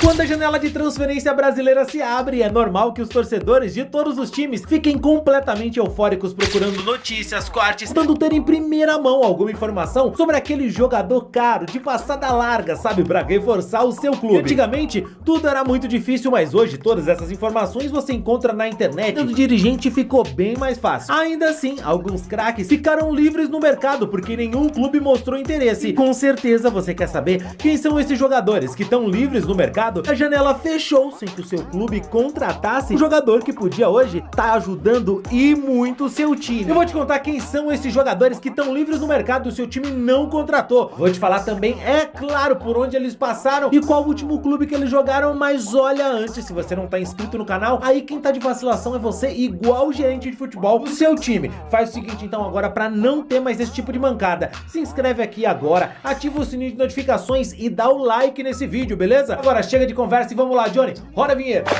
Quando a janela de transferência brasileira se abre, é normal que os torcedores de todos os times fiquem completamente eufóricos procurando notícias, cortes, tentando ter em primeira mão alguma informação sobre aquele jogador caro, de passada larga, sabe, pra reforçar o seu clube. Antigamente, tudo era muito difícil, mas hoje todas essas informações você encontra na internet, e o dirigente ficou bem mais fácil. Ainda assim, alguns craques ficaram livres no mercado porque nenhum clube mostrou interesse. E com certeza você quer saber quem são esses jogadores que estão livres no mercado. A janela fechou sem que o seu clube contratasse um jogador que podia hoje estar ajudando e muito o seu time. Eu vou te contar quem são esses jogadores que estão livres no mercado e o seu time não contratou. Vou te falar também, é claro, por onde eles passaram e qual o último clube que eles jogaram. Mas olha, antes, se você não tá inscrito no canal, aí quem tá de vacilação é você, igual o gerente de futebol do seu time. Faz o seguinte então agora, pra não ter mais esse tipo de mancada, se inscreve aqui agora, ativa o sininho de notificações e dá o like nesse vídeo, beleza? Agora chega de conversa e vamos lá, Johnny, roda a vinheta.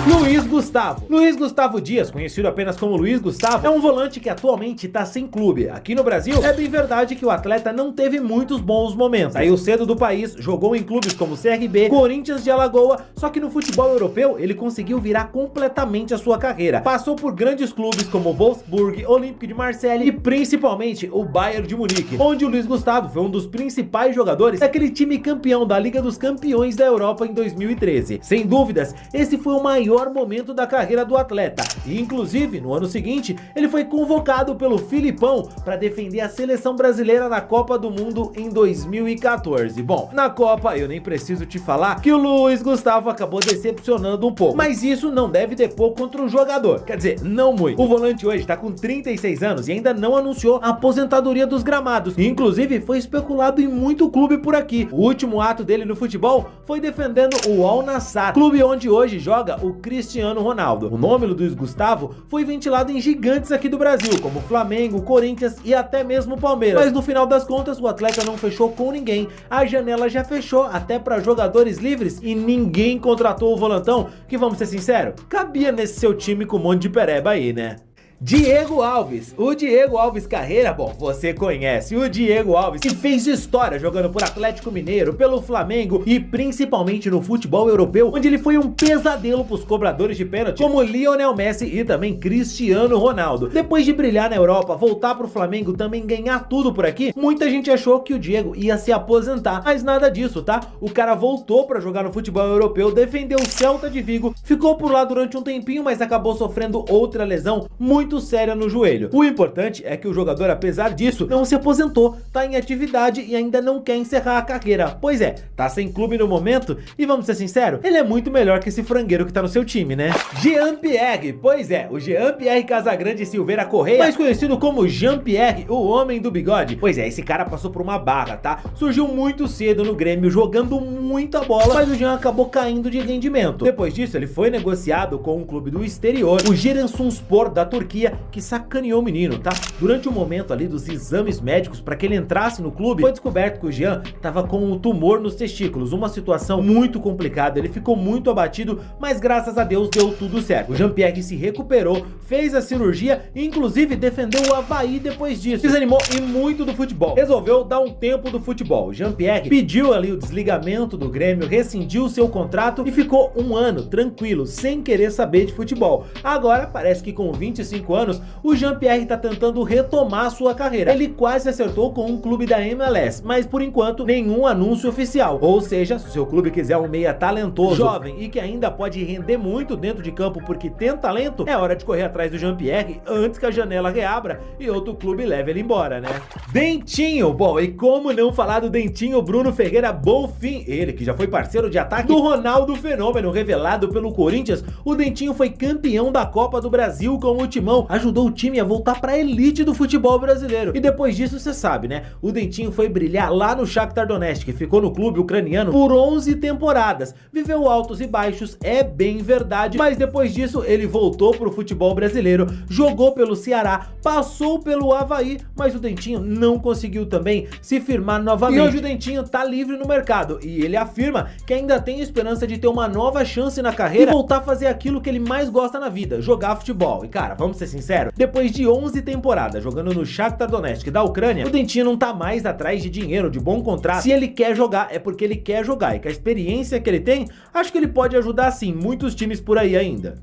Luiz Gustavo. Luiz Gustavo Dias, conhecido apenas como Luiz Gustavo, é um volante que atualmente tá sem clube. Aqui no Brasil, é bem verdade que o atleta não teve muitos bons momentos. Saiu cedo do país, jogou em clubes como CRB, Corinthians de Alagoa, só que no futebol europeu ele conseguiu virar completamente a sua carreira. Passou por grandes clubes como Wolfsburg, Olympique de Marseille e principalmente o Bayern de Munique, onde o Luiz Gustavo foi um dos principais jogadores daquele time campeão da Liga dos Campeões da Europa em 2013. Sem dúvidas, esse foi o maior momento da carreira do atleta e inclusive no ano seguinte ele foi convocado pelo Filipão para defender a seleção brasileira na Copa do Mundo em 2014. Bom, na Copa eu nem preciso te falar que o Luiz Gustavo acabou decepcionando um pouco, mas isso não deve depor contra o jogador, quer dizer, não muito. O volante hoje tá com 36 anos e ainda não anunciou a aposentadoria dos gramados, inclusive foi especulado em muito clube por aqui. O último ato dele no futebol foi defendendo o Al Nassr, clube onde hoje joga o Cristiano Ronaldo. O nome do Luiz Gustavo foi ventilado em gigantes aqui do Brasil, como Flamengo, Corinthians e até mesmo Palmeiras, mas no final das contas o atleta não fechou com ninguém. A janela já fechou até para jogadores livres e ninguém contratou o volantão, que vamos ser sinceros, cabia nesse seu time com um monte de pereba aí, né? Diego Alves. O Diego Alves Carreira, bom, você conhece o Diego Alves, que fez história jogando por Atlético Mineiro, pelo Flamengo e principalmente no futebol europeu, onde ele foi um pesadelo pros cobradores de pênalti, como Lionel Messi e também Cristiano Ronaldo. Depois de brilhar na Europa, voltar pro Flamengo, também ganhar tudo por aqui, muita gente achou que o Diego ia se aposentar, mas nada disso, tá? O cara voltou pra jogar no futebol europeu, defendeu o Celta de Vigo, ficou por lá durante um tempinho, mas acabou sofrendo outra lesão muito séria no joelho. O importante é que o jogador, apesar disso, não se aposentou, tá em atividade e ainda não quer encerrar a carreira. Pois é, tá sem clube no momento e vamos ser sinceros, ele é muito melhor que esse frangueiro que tá no seu time, né? Jean-Pierre, pois é, o Jean-Pierre Casagrande Silveira Correia, mais conhecido como Jean-Pierre, o homem do bigode. Pois é, esse cara passou por uma barra, tá? Surgiu muito cedo no Grêmio, jogando muita bola, mas o Jean acabou caindo de rendimento. Depois disso, ele foi negociado com um clube do exterior, o Giresunspor da Turquia, que sacaneou o menino, tá? Durante o momento ali dos exames médicos para que ele entrasse no clube, foi descoberto que o Jean tava com um tumor nos testículos, uma situação muito complicada. Ele ficou muito abatido, mas graças a Deus deu tudo certo. O Jean-Pierre se recuperou, fez a cirurgia e inclusive defendeu o Avaí depois disso. Desanimou e muito do futebol, resolveu dar um tempo do futebol. O Jean-Pierre pediu ali o desligamento do Grêmio, rescindiu seu contrato e ficou um ano tranquilo, sem querer saber de futebol. Agora parece que com 25 anos, o Jean-Pierre tá tentando retomar sua carreira. Ele quase acertou com um clube da MLS, mas por enquanto nenhum anúncio oficial. Ou seja, se o seu clube quiser um meia talentoso, jovem e que ainda pode render muito dentro de campo porque tem talento, é hora de correr atrás do Jean-Pierre antes que a janela reabra e outro clube leve ele embora, né? Dentinho, bom, e como não falar do Dentinho Bruno Ferreira Bonfim, ele que já foi parceiro de ataque do Ronaldo Fenômeno, revelado pelo Corinthians. O Dentinho foi campeão da Copa do Brasil com o Timão, ajudou o time a voltar pra elite do futebol brasileiro. E depois disso, você sabe, né? O Dentinho foi brilhar lá no Shakhtar Donetsk, que ficou no clube ucraniano por 11 temporadas. Viveu altos e baixos, é bem verdade, mas depois disso ele voltou pro futebol brasileiro, jogou pelo Ceará, passou pelo Avaí, mas o Dentinho não conseguiu também se firmar novamente. E hoje o Dentinho tá livre no mercado e ele afirma que ainda tem esperança de ter uma nova chance na carreira carreira e voltar a fazer aquilo que ele mais gosta na vida, jogar futebol. E cara, vamos ser sinceros, depois de 11 temporadas jogando no Shakhtar Donetsk da Ucrânia, o Dentinho não tá mais atrás de dinheiro, de bom contrato. Se ele quer jogar, é porque ele quer jogar, e com a experiência que ele tem, acho que ele pode ajudar sim muitos times por aí ainda.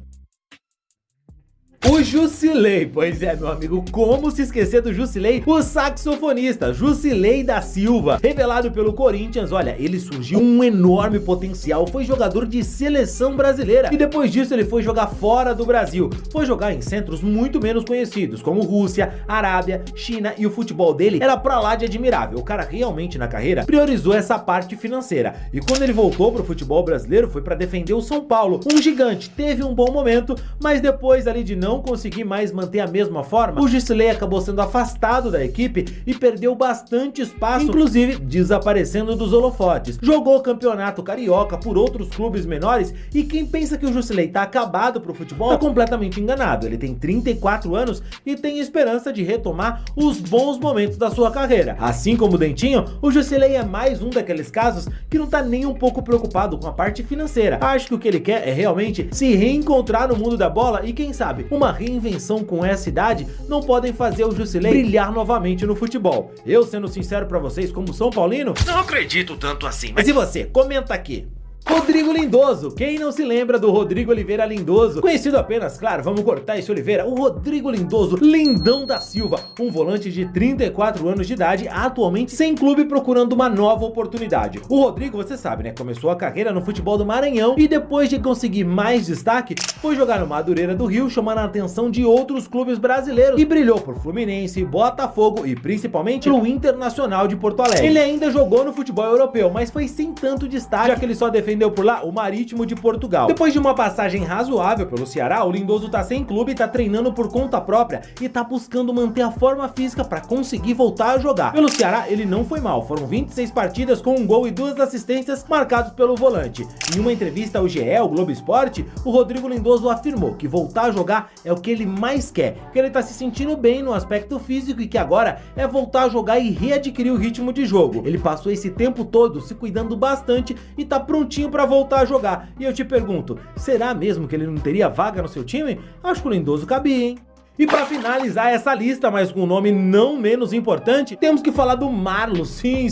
O Jusilei, pois é, meu amigo, como se esquecer do Jusilei, o saxofonista Jusilei da Silva, revelado pelo Corinthians. Olha, ele surgiu um enorme potencial, foi jogador de seleção brasileira e depois disso ele foi jogar fora do Brasil, foi jogar em centros muito menos conhecidos, como Rússia, Arábia, China, e o futebol dele era pra lá de admirável. O cara realmente na carreira priorizou essa parte financeira, e quando ele voltou pro futebol brasileiro foi pra defender o São Paulo, um gigante. Teve um bom momento, mas depois ali de não conseguir mais manter a mesma forma, o Jusilei acabou sendo afastado da equipe e perdeu bastante espaço, inclusive desaparecendo dos holofotes. Jogou o campeonato carioca por outros clubes menores, e quem pensa que o Jusilei tá acabado pro futebol tá completamente enganado. Ele tem 34 anos e tem esperança de retomar os bons momentos da sua carreira. Assim como o Dentinho, o Jusilei é mais um daqueles casos que não tá nem um pouco preocupado com a parte financeira. Acho que o que ele quer é realmente se reencontrar no mundo da bola, e quem sabe uma reinvenção com essa idade não podem fazer o Jusilei brilhar novamente no futebol. Eu, sendo sincero pra vocês, como São Paulino, não acredito tanto assim. Mas e você? Comenta aqui. Rodrigo Lindoso, quem não se lembra do Rodrigo Oliveira Lindoso, conhecido apenas, claro, vamos cortar esse Oliveira, o Rodrigo Lindoso Lindão da Silva, um volante de 34 anos de idade, atualmente sem clube, procurando uma nova oportunidade. O Rodrigo, você sabe, né, começou a carreira no futebol do Maranhão e depois de conseguir mais destaque, foi jogar no Madureira do Rio, chamando a atenção de outros clubes brasileiros, e brilhou por Fluminense, Botafogo e principalmente no Internacional de Porto Alegre. Ele ainda jogou no futebol europeu, mas foi sem tanto destaque, já que ele só defendeu por lá o Marítimo de Portugal. Depois de uma passagem razoável pelo Ceará, o Lindoso tá sem clube, tá treinando por conta própria e tá buscando manter a forma física para conseguir voltar a jogar. Pelo Ceará ele não foi mal, foram 26 partidas com um gol e 2 assistências marcados pelo volante. Em uma entrevista ao GE, o Globo Esporte, o Rodrigo Lindoso afirmou que voltar a jogar é o que ele mais quer, que ele tá se sentindo bem no aspecto físico e que agora é voltar a jogar e readquirir o ritmo de jogo. Ele passou esse tempo todo se cuidando bastante e tá prontinho para voltar a jogar. E eu te pergunto, será mesmo que ele não teria vaga no seu time? Acho que o Lindoso cabia, hein? E para finalizar essa lista, mas com um nome não menos importante, temos que falar do Marlos. Sim,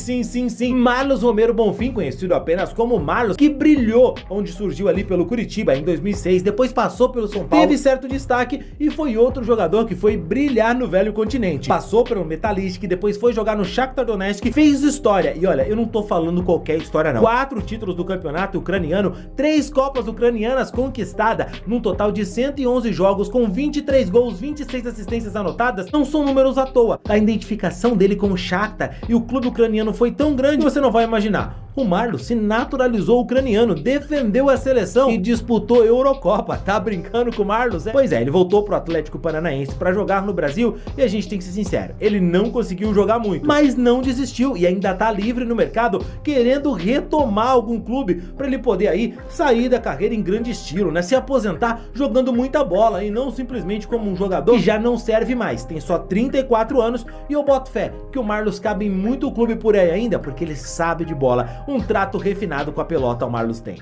Marlos Romero Bonfim, conhecido apenas como Marlos, que brilhou onde surgiu ali pelo Curitiba em 2006, depois passou pelo São Paulo, teve certo destaque e foi outro jogador que foi brilhar no velho continente. Passou pelo Metalist, depois foi jogar no Shakhtar Donetsk, fez história. E olha, eu não tô falando qualquer história não. 4 títulos do campeonato ucraniano, 3 copas ucranianas conquistadas, num total de 111 jogos com 23 gols, 26 assistências anotadas, não são números à toa. A identificação dele com o Shakhtar e o clube ucraniano foi tão grande que você não vai imaginar. O Marlos se naturalizou ucraniano, defendeu a seleção e disputou Eurocopa. Tá brincando com o Marlos, é? Pois é, ele voltou pro Atlético Paranaense pra jogar no Brasil e a gente tem que ser sincero, ele não conseguiu jogar muito, mas não desistiu e ainda tá livre no mercado, querendo retomar algum clube pra ele poder aí sair da carreira em grande estilo, né? Se aposentar jogando muita bola e não simplesmente como um jogador que já não serve mais, tem só 34 anos, e eu boto fé que o Marlos cabe em muito clube por aí ainda, porque ele sabe de bola. Um trato refinado com a pelota o Marlos tem.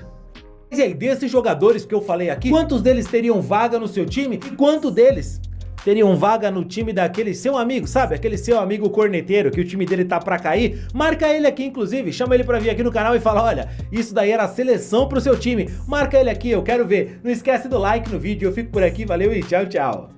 E aí, desses jogadores que eu falei aqui, quantos deles teriam vaga no seu time e quanto deles teriam vaga no time daquele seu amigo, sabe? Aquele seu amigo corneteiro que o time dele tá pra cair? Marca ele aqui, inclusive, chama ele pra vir aqui no canal e fala, olha, isso daí era a seleção pro seu time. Marca ele aqui, eu quero ver. Não esquece do like no vídeo, eu fico por aqui, valeu e tchau, tchau.